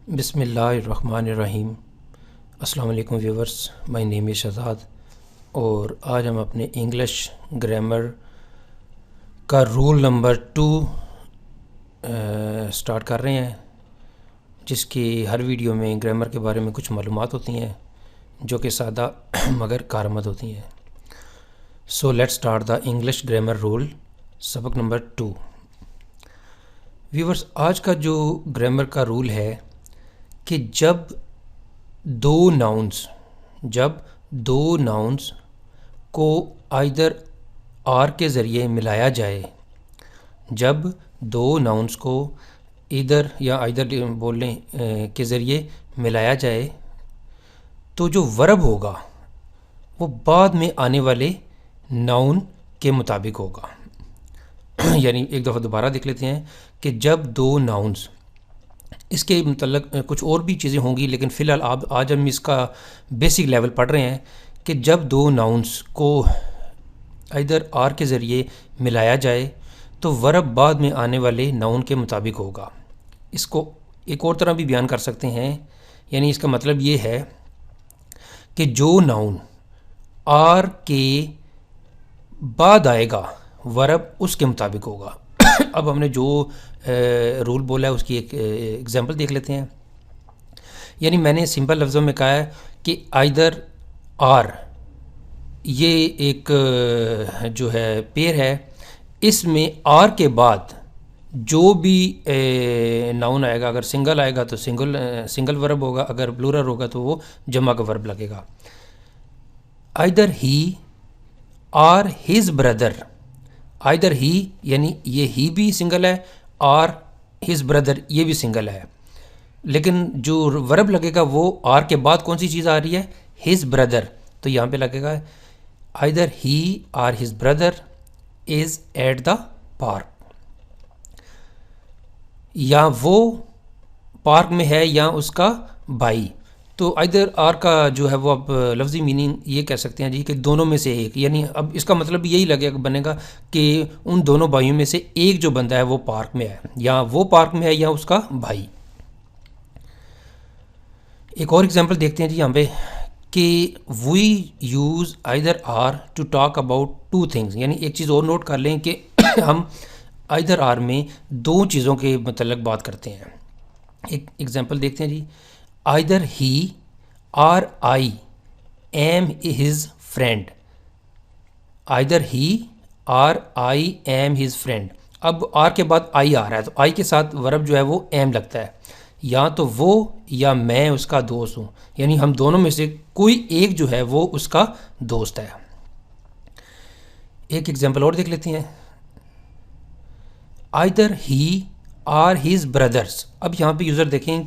बिस्मिल्लाहिर्रहमानिर्रहीम। अस्सलाम वालेकुम viewers, my name is Shahzad और आज हम अपने इंग्लिश ग्रामर का रूल नंबर 2 स्टार्ट कर रहे हैं, जिसकी हर वीडियो में ग्रामर के बारे में कुछ मालूमात होती हैं जो कि सादा मगर कारआमद होती हैं। So let's start the English grammar rule सबक नंबर 2। व्यूवर्स, आज का जो ग्रामर का रूल है कि जब दो नाउन्स को आइदर आर के ज़रिए मिलाया जाए, जब दो नाउन्स को इधर या आइदर बोलने के ज़रिए मिलाया जाए तो जो वर्ब होगा वो बाद में आने वाले नाउन के मुताबिक होगा। यानी एक दफ़ा दोबारा देख लेते हैं कि जब दो नाउन्स, इसके मतलब कुछ और भी चीज़ें होंगी लेकिन फ़िलहाल आज हम इसका बेसिक लेवल पढ़ रहे हैं कि जब दो नाउन्स को इधर आर के ज़रिए मिलाया जाए तो वर्ब बाद में आने वाले नाउन के मुताबिक होगा। इसको एक और तरह भी बयान कर सकते हैं, यानी इसका मतलब ये है कि जो नाउन आर के बाद आएगा वर्ब उसके मुताबिक होगा। अब हमने जो रूल बोला है उसकी एक एग्जांपल देख लेते हैं। यानी मैंने सिंपल लफ्ज़ों में कहा है कि आइदर आर, ये एक जो है पेयर है, इसमें आर के बाद जो भी नाउन आएगा, अगर सिंगल आएगा तो सिंगल वर्ब होगा, अगर प्लूरल होगा तो वो जमा का वर्ब लगेगा। Either he or his brother, either he यानी ये ही भी सिंगल है और हिज ब्रदर ये भी सिंगल है, लेकिन जो वर्ब लगेगा वो आर के बाद कौन सी चीज़ आ रही है, हिज ब्रदर, तो यहाँ पे लगेगा either he or his brother is at the park, या वो पार्क में है या उसका भाई। तो आइदर आर का जो है वो अब लफ्ज़ी मीनिंग ये कह सकते हैं जी कि दोनों में से एक, यानी अब इसका मतलब यही लगेगा बनेगा कि उन दोनों भाइयों में से एक जो बंदा है वो पार्क में है, या वो पार्क में है या उसका भाई। एक और एग्जांपल देखते हैं जी यहाँ पे कि we use either or to talk about two things, यानी एक चीज़ और नोट कर लें कि हम आइदर आर में दो चीज़ों के मतलब बात करते हैं। एक एग्जांपल देखते हैं जी, either he or I am his friend, either he or I am his friend. अब आर के बाद आई आ रहा है तो आई के साथ वर्ब जो है वो एम लगता है, या तो वो या मैं उसका दोस्त हूँ, यानी हम दोनों में से कोई एक जो है वो उसका दोस्त है। एक एग्जांपल और देख लेते हैं, either he or his brothers. अब यहाँ पे यूज़र देखें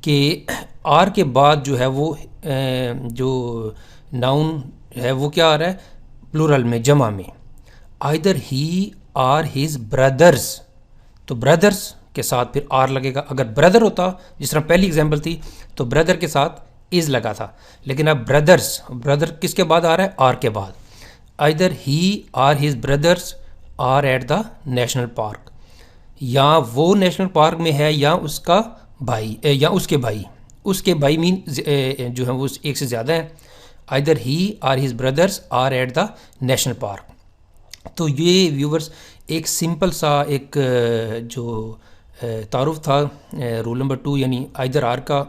कि आर के बाद जो है वो जो नाउन है वो क्या आ रहा है, प्लूरल में, जमा में। Either he or his brothers, तो ब्रदर्स के साथ फिर आर लगेगा। अगर ब्रदर होता, जिस तरह पहली एग्जांपल थी, तो ब्रदर के साथ इज़ लगा था, लेकिन अब ब्रदर्स, ब्रदर किसके बाद आ रहा है, आर के बाद। Either he or his brothers are at the national park, या वो नेशनल पार्क में है या उसका भाई या उसके भाई मीन जो है वो एक से ज़्यादा है। Either he or his brothers are at the national park. तो ये व्यूवर्स एक सिंपल सा एक जो तारुफ था रूल नंबर 2 यानी आइदर आर का।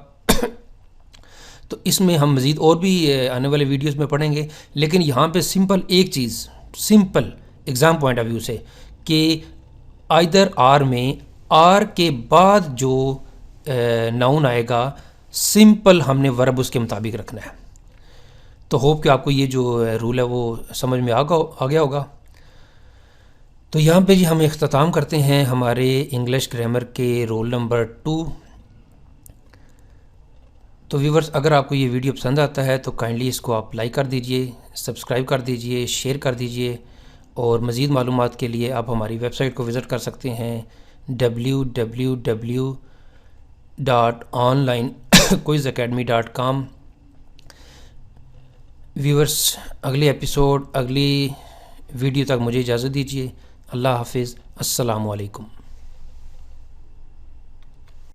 तो इसमें हम मज़ीद और भी आने वाले वीडियोस में पढ़ेंगे, लेकिन यहाँ पे सिंपल एक चीज़, simple exam point of view से, कि आइदर आर में आर के बाद जो नाउन आएगा सिंपल हमने वर्ब उसके मुताबिक रखना है। तो होप कि आपको ये जो रूल है वो समझ में आ गया होगा। तो यहाँ पे जी हम इख्तिताम करते हैं हमारे इंग्लिश ग्रामर के रोल नंबर 2। तो व्यूवर्स, अगर आपको ये वीडियो पसंद आता है तो काइंडली इसको आप लाइक कर दीजिए, सब्सक्राइब कर दीजिए, शेयर कर दीजिए, और मज़ीद मालूमात के लिए आप हमारी वेबसाइट को विज़िट कर सकते हैं www.onlinequizacademy.com। व्यूवर्स, अगले एपिसोड, अगली वीडियो तक मुझे इजाज़त दीजिए। अल्लाह हाफिज़, अस्सलामु अलैकुम।